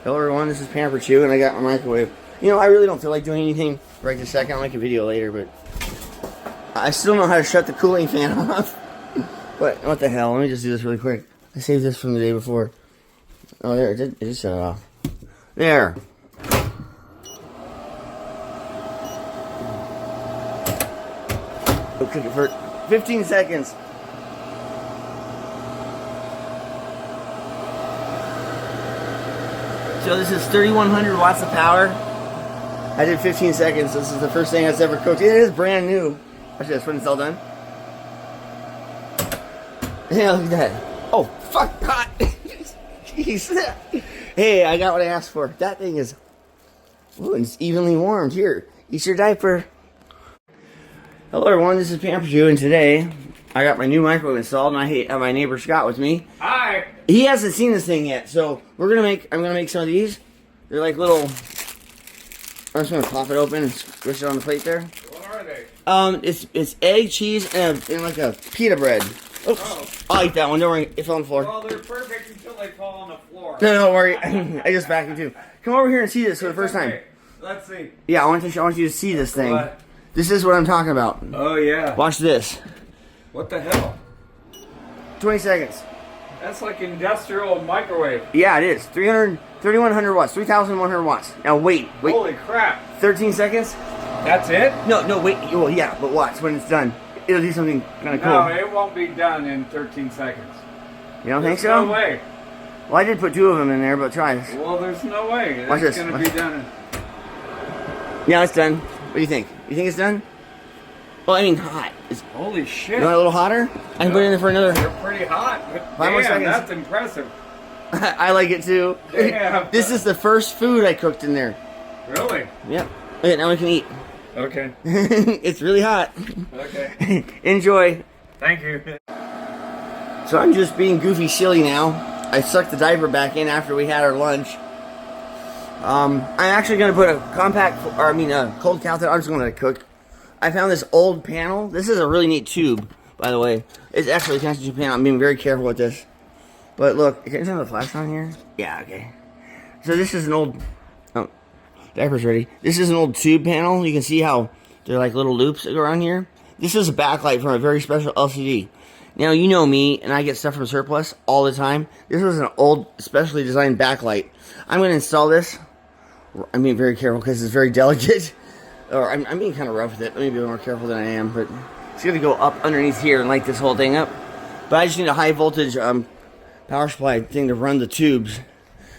Hello everyone, this is Pamper Chew, and I got my microwave. You know, I really don't feel like doing anything right this second. I'll make a video later, but I still know how to shut the cooling fan off. But what the hell? Let me just do this really quick. I saved this from the day before. Oh, there, it just shut it off. There. I'll cook it for 15 seconds. So this is 3,100 watts of power. I did 15 seconds. This is the first thing that's ever cooked. It is brand new. Watch this when it's all done. Yeah, look at that. Oh, fuck, hot. Jeez. Hey, I got what I asked for. That thing is, ooh, it's evenly warmed. Here, eat your diaper. Hello everyone, this is Pamper Chew, and today I got my new microwave installed, and I have my neighbor Scott with me. Hi. He hasn't seen this thing yet, so I'm gonna make some of these. They're like little. I'm just gonna pop it open and squish it on the plate there. What are they? It's egg, cheese, and like a pita bread. Oops. Oh. I'll eat that one. Don't worry, it fell on the floor. Well, they're perfect until they fall on the floor. No, don't worry. I just vacuumed too. Come over here and see this for the first time. Let's see. Yeah, I want you to see this thing. What? This is what I'm talking about. Oh yeah. Watch this. What the hell? 20 seconds. That's like industrial microwave. Yeah, it is. 3,100 watts. 3,100 watts. Now wait. Holy crap. 13 seconds? That's it? No, wait. Well, yeah, but watch when it's done. It'll do something kind of cool. No, it won't be done in 13 seconds. You don't think There's so? No way. Well, I did put 2 of them in there, but try this. Well, there's no way. Watch It's this. going to be done in... Yeah, it's done. What do you think? You think it's done? Well, I mean, hot. Holy shit. You want it a little hotter? I can put it in there for another. They're pretty hot. But 5 more damn, seconds. that's impressive. I like it too. Damn. This is the first food I cooked in there. Really? Yep. Okay, now we can eat. Okay. It's really hot. Okay. Enjoy. Thank you. So I'm just being goofy silly now. I sucked the diaper back in after we had our lunch. I'm actually going to put a cold cabinet. I'm just going to cook. I found this old panel. This is a really neat tube, by the way. It's actually attached to a panel. I'm being very careful with this. But look, can I turn the flash on here? Yeah, okay. So this is an old... Oh, diaper's ready. This is an old tube panel. You can see how there are like little loops that go around here. This is a backlight from a very special LCD. Now, you know me, and I get stuff from Surplus all the time. This was an old, specially designed backlight. I'm going to install this. I'm being very careful because it's very delicate. Or I'm being kind of rough with it. Let me be a little more careful than I am. But it's going to go up underneath here and light this whole thing up. But I just need a high voltage power supply thing to run the tubes.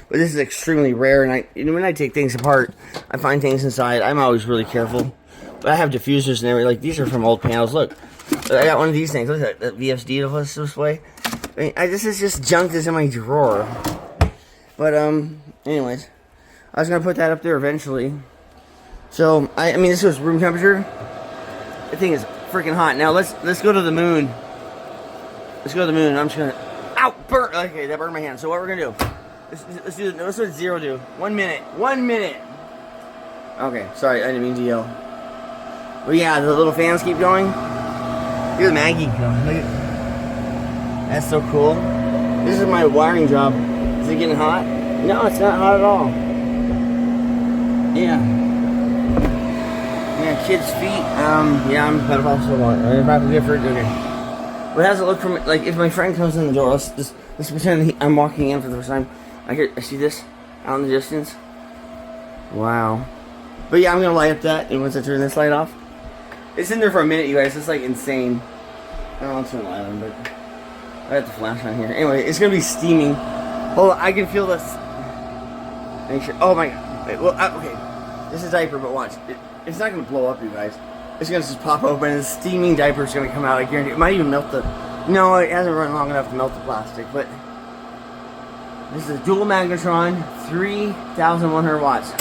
But this is extremely rare. And when I take things apart, I find things inside. I'm always really careful. But I have diffusers and everything. Like, these are from old panels. Look. I got one of these things. Look at that VFD display. I mean, this is just junk that's in my drawer. But, anyways. I was going to put that up there eventually. So, I mean, this was room temperature. The thing is freaking hot. Now, let's go to the moon. Let's go to the moon. I'm just going to... Ow! Burn! Okay, that burned my hand. So, what we're going to do... Let's what 0 do. 1 minute. 1 minute! Okay, sorry. I didn't mean to yell. But yeah, the little fans keep going. Look at Maggie going. Look at... That's so cool. This is my wiring job. Is it getting hot? No, it's not hot at all. Yeah. Yeah, kids' feet. Yeah, I'm pedophile so long. I'm about to get for it. Okay. But how's it look from, like, if my friend comes in the door, let's pretend I'm walking in for the first time. I see this out in the distance. Wow. But yeah, I'm gonna light up that, and once I turn this light off, it's in there for a minute, you guys. It's like insane. I don't want to turn the light on, but I have the flash on here. Anyway, it's gonna be steaming. Hold on, I can feel this. Make sure. Oh my God. Wait, well, okay. This is diaper, but watch. It's not gonna blow up, you guys. It's gonna just pop open, and the steaming diaper is gonna come out. I guarantee. It might even melt the. No, it hasn't run long enough to melt the plastic, but this is a dual magnetron, 3,100 watts.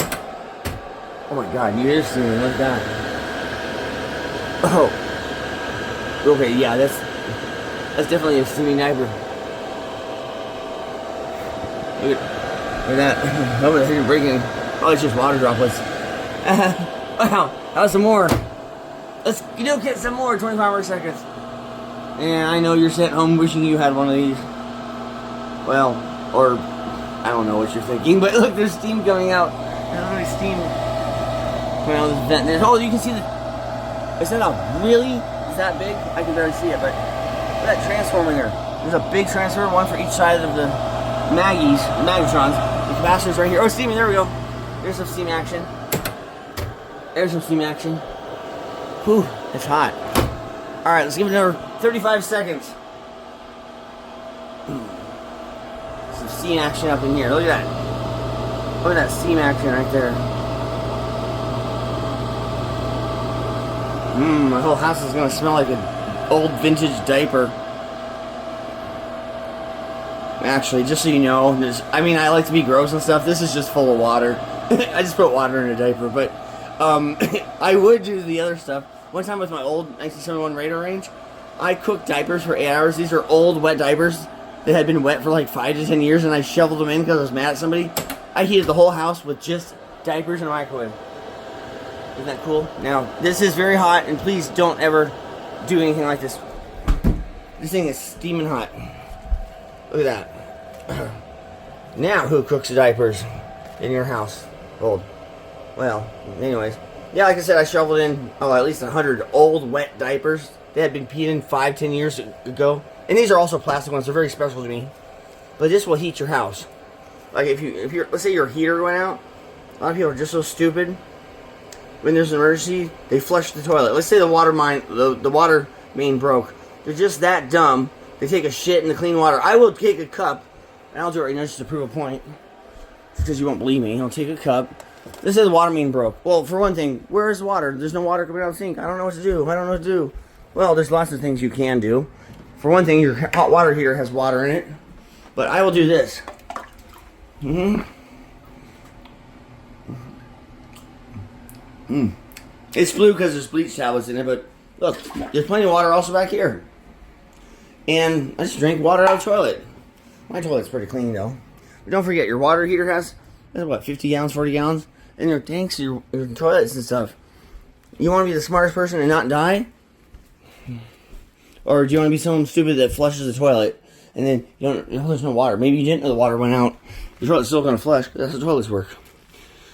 Oh my God, you hear this steaming? Look at that. Oh. Okay, yeah, that's definitely a steaming diaper. Look at that. Oh, it's even breaking. Oh, it's just water droplets. Wow, that was some more. Let's get some more. 25 more seconds. And I know you're sitting home wishing you had one of these. Well, or I don't know what you're thinking, but look, there's steam coming out. There's literally steam coming out of this vent. Oh, you can see the... Is that really? Is that big? I can barely see it, but look at that transformer there. There's a big transformer, one for each side of the Magatrons. The capacitor's right here. Oh, steaming, there we go. There's some steam action. There's some steam action. Whew, it's hot. Alright, let's give it another 35 seconds. Some steam action up in here. Look at that. Look at that steam action right there. My whole house is going to smell like an old vintage diaper. Actually, just so you know, I mean, I like to be gross and stuff. This is just full of water. I just put water in a diaper, but I would do the other stuff. One time with my old 1971 Raider range, I cooked diapers for 8 hours. These are old, wet diapers that had been wet for like 5 to 10 years, and I shoveled them in because I was mad at somebody. I heated the whole house with just diapers and a microwave. Isn't that cool? Now, this is very hot, and please don't ever do anything like this. This thing is steaming hot. Look at that. Now, who cooks the diapers in your house? Old. Well, anyways. Yeah, like I said, I shoveled in, at least 100 old, wet diapers. They had been peed in 5-10 years ago. And these are also plastic ones. They're very special to me. But this will heat your house. Like, if you're, let's say your heater went out. A lot of people are just so stupid. When there's an emergency, they flush the toilet. Let's say the water main broke. They're just that dumb. They take a shit in the clean water. I will take a cup, and I'll do it right now just to prove a point. Because you won't believe me. I'll take a cup. This says the water main broke. Well, for one thing, where is the water? There's no water coming out of the sink. I don't know what to do. I don't know what to do. Well, there's lots of things you can do. For one thing, your hot water heater has water in it. But I will do this. It's blue because there's bleach tablets in it, but look, there's plenty of water also back here. And I just drank water out of the toilet. My toilet's pretty clean though. But don't forget, your water heater has what, 50 gallons, 40 gallons in your tanks, your toilets and stuff. You want to be the smartest person and not die? Or do you want to be someone stupid that flushes the toilet and then there's no water? Maybe you didn't know the water went out. The toilet's still going to flush. That's how toilets work.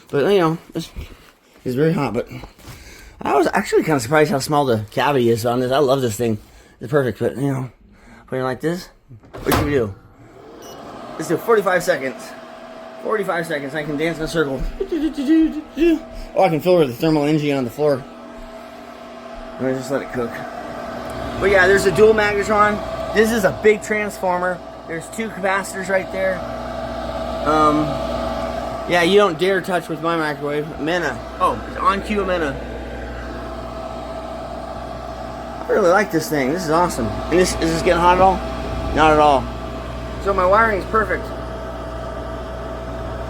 But you know, it's very hot. But I was actually kind of surprised how small the cavity is on this. I love this thing. It's perfect. But you know, put it like this. What should we do? Let's do 45 seconds. 45 seconds. I can dance in a circle. Oh, I can feel the thermal energy on the floor. I'm gonna just let it cook. But yeah, there's a dual magnetron. This is a big transformer. There's 2 capacitors right there. Yeah, you don't dare touch with my microwave. Amana. Oh, it's on cue Amana. I really like this thing. This is awesome. And is this getting hot at all? Not at all. So my wiring is perfect.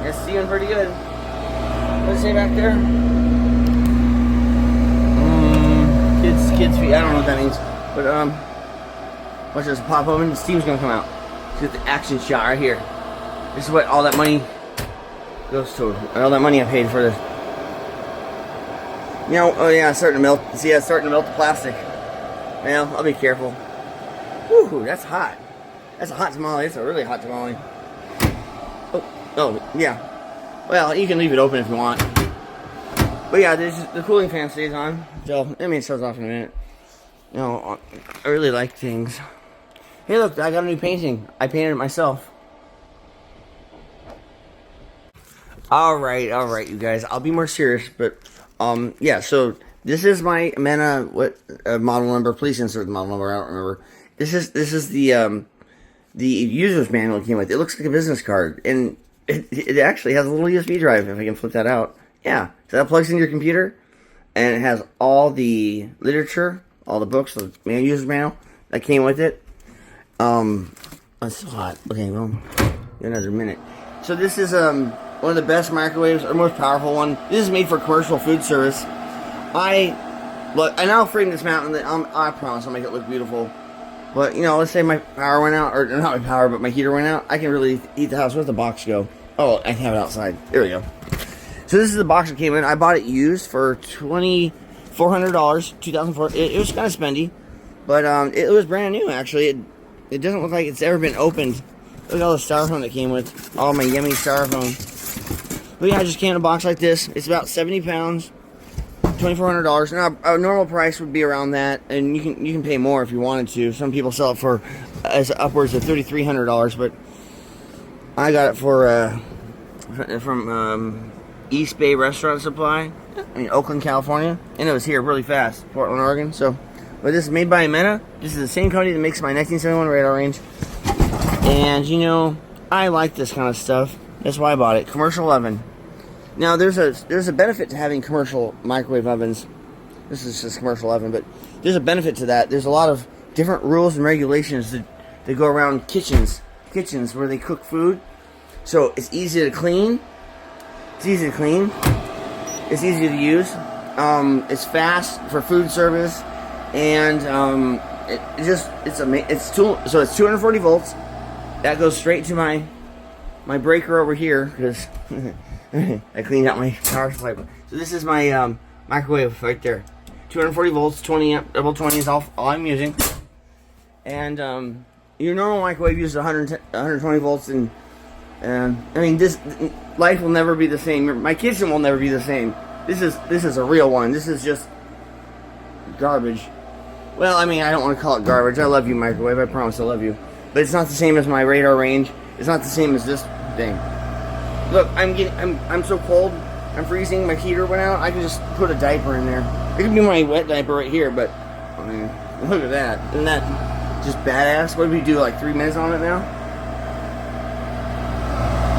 It's seeing pretty good. What's it say back there? Kids feet. I don't know what that means. But watch this pop open. The steam's gonna come out. Get the action shot right here. This is what all that money goes to. All that money I paid for this. You know, oh yeah, it's starting to melt. See, it's starting to melt the plastic. Well, I'll be careful. Whew, that's hot. That's a hot tamale. It's a really hot tamale. Oh, yeah. Well, you can leave it open if you want. But yeah, the cooling fan stays on. So, I mean, it shuts off in a minute. You know, I really like things. Hey, look, I got a new painting. I painted it myself. Alright, you guys. I'll be more serious, but, yeah, so this is my Amana, model number. Please insert the model number. I don't remember. This is the user's manual it came with. It looks like a business card, and it actually has a little USB drive, if I can flip that out. Yeah, so that plugs into your computer, and it has all the literature, all the books, the user's manual that came with it. It's so hot. Okay, well, another minute. So this is one of the best microwaves, or most powerful one. This is made for commercial food service. And I'll frame this mountain. I promise I'll make it look beautiful. But, you know, let's say my power went out, or not my power, but my heater went out. I can really heat the house. Where's the box go? Oh, I have it outside. There we go. So this is the box that came in. I bought it used for $2,400, 2004. It was kind of spendy, but it was brand new, actually. It doesn't look like it's ever been opened. Look at all the styrofoam that came with. All my yummy styrofoam. But yeah, I just came in a box like this. It's about 70 pounds. $2,400. Now, a normal price would be around that, and you can pay more if you wanted to. Some people sell it for as upwards of $3,300, but I got it for from East Bay Restaurant Supply in Oakland, California, and it was here really fast, Portland, Oregon. So, but this is made by Amana. This is the same company that makes my 1971 radar range, and you know I like this kind of stuff. That's why I bought it. Commercial oven. Now, there's a benefit to having commercial microwave ovens. This is just a commercial oven, but there's a benefit to that. There's a lot of different rules and regulations that go around kitchens where they cook food. So it's easy to clean. It's easy to clean. It's easy to use. It's fast for food service, and it's 240 volts. That goes straight to my breaker over here because. I cleaned out my power supply. So this is my microwave right there. 240 volts, 20 amp, double 20 is all I'm using. And your normal microwave uses 120 volts, and I mean this life will never be the same. My kitchen will never be the same. This is a real one. This is just garbage. Well, I mean I don't want to call it garbage. I love you, microwave. I promise I love you. But it's not the same as my radar range. It's not the same as this thing. Look, I'm so cold. I'm freezing. My heater went out. I can just put a diaper in there. It could be my wet diaper right here, but I mean, look at that. Isn't that just badass? What did we do? Like 3 minutes on it now?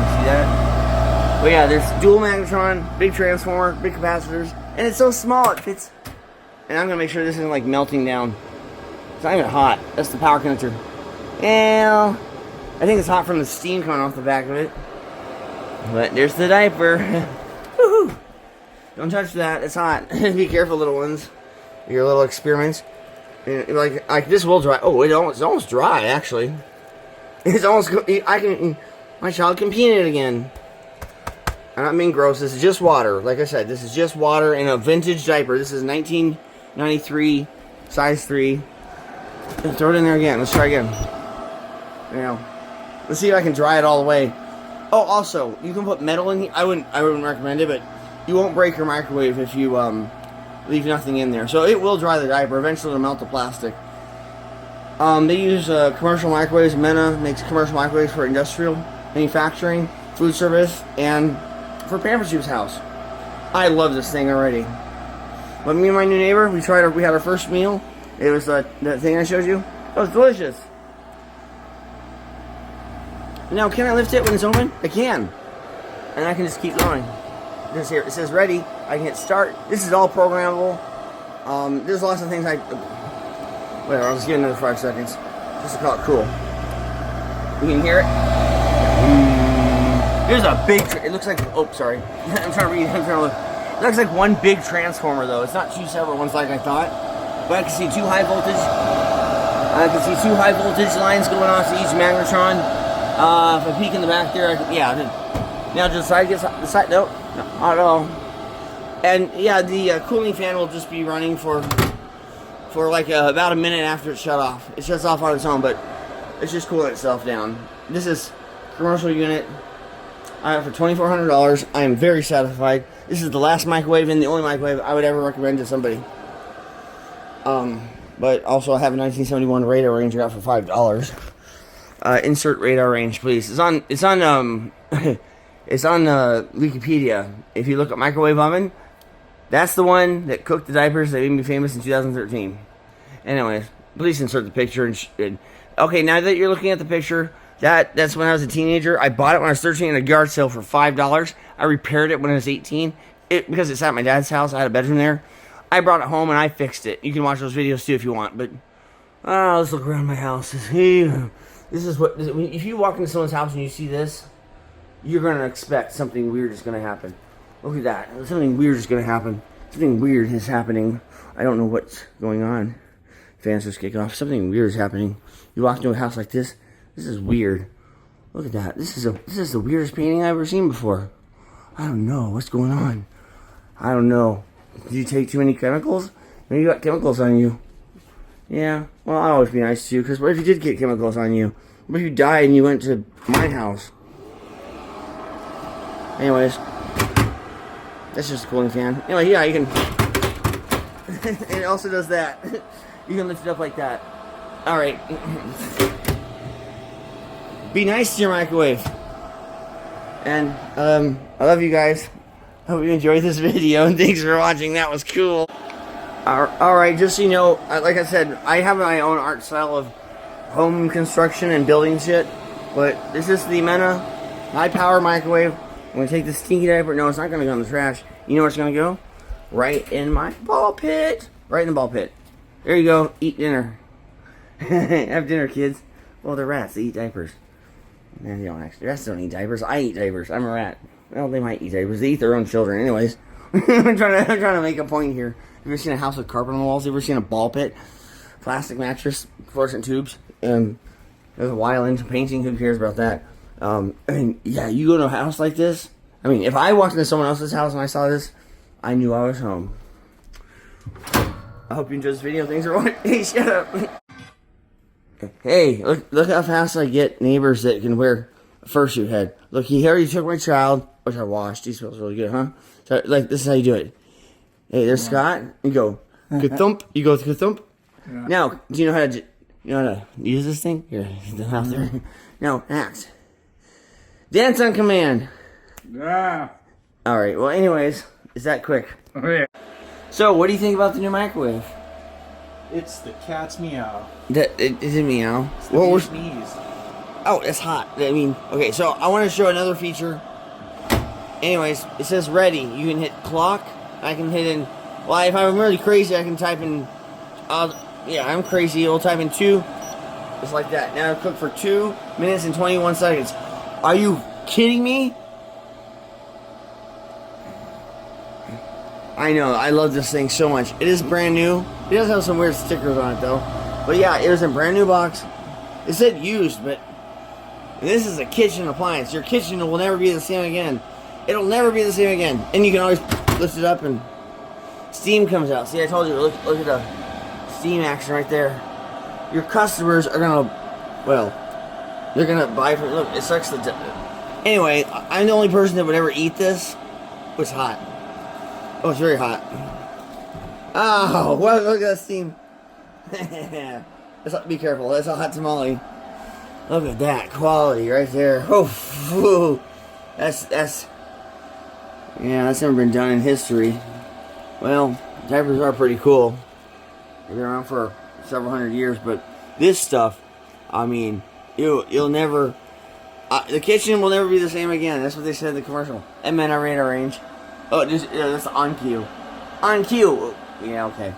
You see that? But yeah, there's dual magnetron, big transformer, big capacitors, and it's so small it fits. And I'm gonna make sure this isn't like melting down. It's not even hot. That's the power connector. Well, I think it's hot from the steam coming off the back of it. But there's the diaper. Woohoo! Don't touch that. It's hot. Be careful, little ones. Your little experiments. Like this will dry. Oh, it's almost dry. Actually, it's almost. My child can pee in it again. I'm not being gross. This is just water. Like I said, this is just water in a vintage diaper. This is 1993, size 3. And throw it in there again. Let's try again. Now, let's see if I can dry it all the way. Oh, also, you can put metal in here. I wouldn't recommend it, but you won't break your microwave if you leave nothing in there. So it will dry the diaper. Eventually, it'll melt the plastic. They use commercial microwaves. Amana makes commercial microwaves for industrial manufacturing, food service, and for Pamper Soup's house. I love this thing already. But me and my new neighbor, we had our first meal. It was that thing I showed you. It was delicious. Now, can I lift it when it's open? I can. And I can just keep going. This here, it says ready. I can hit start. This is all programmable. There's lots of things whatever, I'll just give it another 5 seconds. Just to call it cool. You can hear it? There's a big, it looks like, oh, sorry. I'm trying to read, I'm trying to look. It looks like one big transformer, though. It's not 2 separate ones like I thought. But I can see 2 high voltage. I can see 2 high voltage lines going off to each magnetron. If I peek in the back there, now does the side get the side? Nope, not at all. And yeah, the cooling fan will just be running for like about a minute after it's shut off. It shuts off on its own, but it's just cooling itself down. This is commercial unit. I have it for $2,400. I am very satisfied. This is the last microwave and the only microwave I would ever recommend to somebody. But also I have a 1971 radar range I got for $5. Insert radar range, please. It's on Wikipedia. If you look at microwave oven, that's the one that cooked the diapers that made me famous in 2013. Anyways, please insert the picture. Okay, now that you're looking at the picture, that's when I was a teenager. I bought it when I was 13 at a yard sale for $5. I repaired it when I was 18. Because it's at my dad's house. I had a bedroom there. I brought it home and I fixed it. You can watch those videos too if you want. But let's look around my house. If you walk into someone's house and you see this, you're going to expect something weird is going to happen. Look at that. Something weird is going to happen. Something weird is happening. I don't know what's going on. Fans just kick off. Something weird is happening. You walk into a house like this. This is weird. Look at that. This is the weirdest painting I've ever seen before. I don't know. What's going on? I don't know. Did you take too many chemicals? Maybe you got chemicals on you. Yeah. Well, I'll always be nice to you, because what if you did get chemicals on you? What if you died and you went to my house? Anyways, that's just a cooling fan. Anyway, yeah, you can. And it also does that. You can lift it up like that. All right. Be nice to your microwave. And I love you guys. Hope you enjoyed this video, and thanks for watching. That was cool. Alright, just so you know, like I said, I have my own art style of home construction and building shit. But this is the Amana high power microwave. I'm going to take this stinky diaper. No, it's not going to go in the trash. You know where it's going to go? Right in my ball pit. Right in the ball pit. There you go. Eat dinner. Have dinner, kids. Well, they're rats. They eat diapers. Man, they don't actually. Rats don't eat diapers. I eat diapers. I'm a rat. Well, they might eat diapers. They eat their own children. Anyways. I'm trying to make a point here. Have you ever seen a house with carpet on the walls? Have you ever seen a ball pit? Plastic mattress, fluorescent tubes, and there's a violin painting. Who cares about that? I mean, yeah, you go to a house like this. I mean, if I walked into someone else's house and I saw this, I knew I was home. I hope you enjoyed this video. Thanks for watching. Hey, shut up. Hey, look how fast I get neighbors that can wear a fursuit head. Look, he already took my child, which I washed. He smells really good, huh? So, like, this is how you do it. Hey, there's Scott. You go, ka-thump. You go, ka-thump. Yeah. Now, do you know how to use this thing? Here, out there. Now, act. Dance on command. Yeah. All right. Well, anyways, it's that quick. Oh, yeah. So, what do you think about the new microwave? It's the cat's meow. Is it meow? It's the bee's knees. Oh, it's hot. I mean, okay. So I want to show another feature. Anyways, it says ready. You can hit clock. I can hit in. Well, if I'm really crazy, I can type in. Yeah, I'm crazy. It'll type in 2. Just like that. Now cook for 2 minutes and 21 seconds. Are you kidding me? I know. I love this thing so much. It is brand new. It does have some weird stickers on it though. But yeah, it was in a brand new box. It said used, but this is a kitchen appliance. Your kitchen will never be the same again. It'll never be the same again. And you can always lift it up and steam comes out. See, I told you, look at the steam action right there. Your customers are gonna, well, they're gonna buy from, look, it sucks the, anyway, I'm the only person that would ever eat this. It's hot. Oh, it's very hot. Oh, well, look at that steam. Be careful, that's a hot tamale. Look at that quality right there. Oh, that's never been done in history. Well, diapers are pretty cool. They've been around for several hundred years, but this stuff, I mean, you'll never, the kitchen will never be the same again. That's what they said in the commercial. Amana radar range. Oh, that's on cue. On cue. Yeah, okay.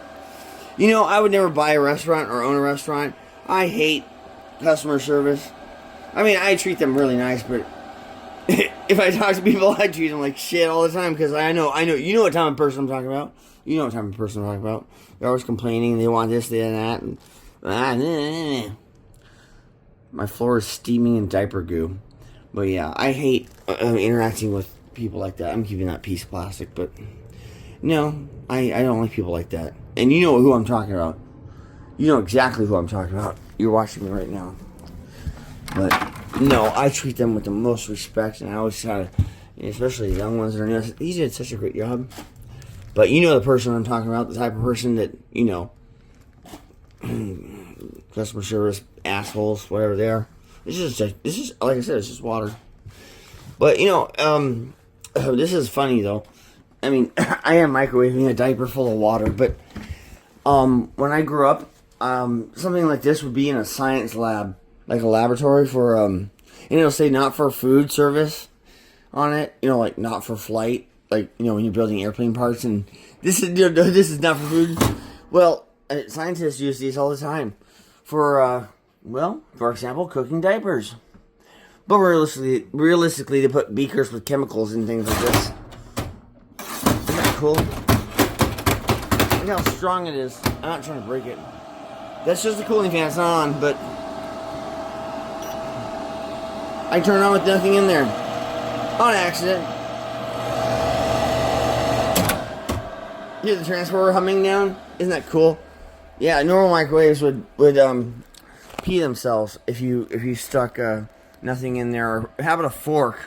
You know, I would never buy a restaurant or own a restaurant. I hate customer service. I mean, I treat them really nice, but if I talk to people, I treat them like shit all the time because I know. You know what type of person I'm talking about. You know what type of person I'm talking about. They're always complaining. They want this, that, and that. My floor is steaming in diaper goo. But yeah, I hate interacting with people like that. I'm keeping that piece of plastic, but no, I don't like people like that. And you know who I'm talking about. You know exactly who I'm talking about. You're watching me right now. But no, I treat them with the most respect, and I always try to, especially the young ones that are new. He did such a great job. But you know the person I'm talking about, the type of person that, you know, customer service assholes, whatever they are. This is like I said, it's just water. But you know, this is funny though. I mean, I am microwaving a diaper full of water, but when I grew up, something like this would be in a science lab, like a laboratory for and it'll say not for food service on it, you know, like not for flight, like, you know, when you're building airplane parts, and this is not for food. Well, scientists use these all the time for well, for example, cooking diapers. But realistically, they put beakers with chemicals and things like this. Isn't that cool? Look how strong it is. I'm not trying to break it. That's just the cooling fan. It's not on, but I turn it on with nothing in there. On accident. Hear the transformer humming down? Isn't that cool? Yeah, normal microwaves would pee themselves if you stuck nothing in there. Or how about a fork?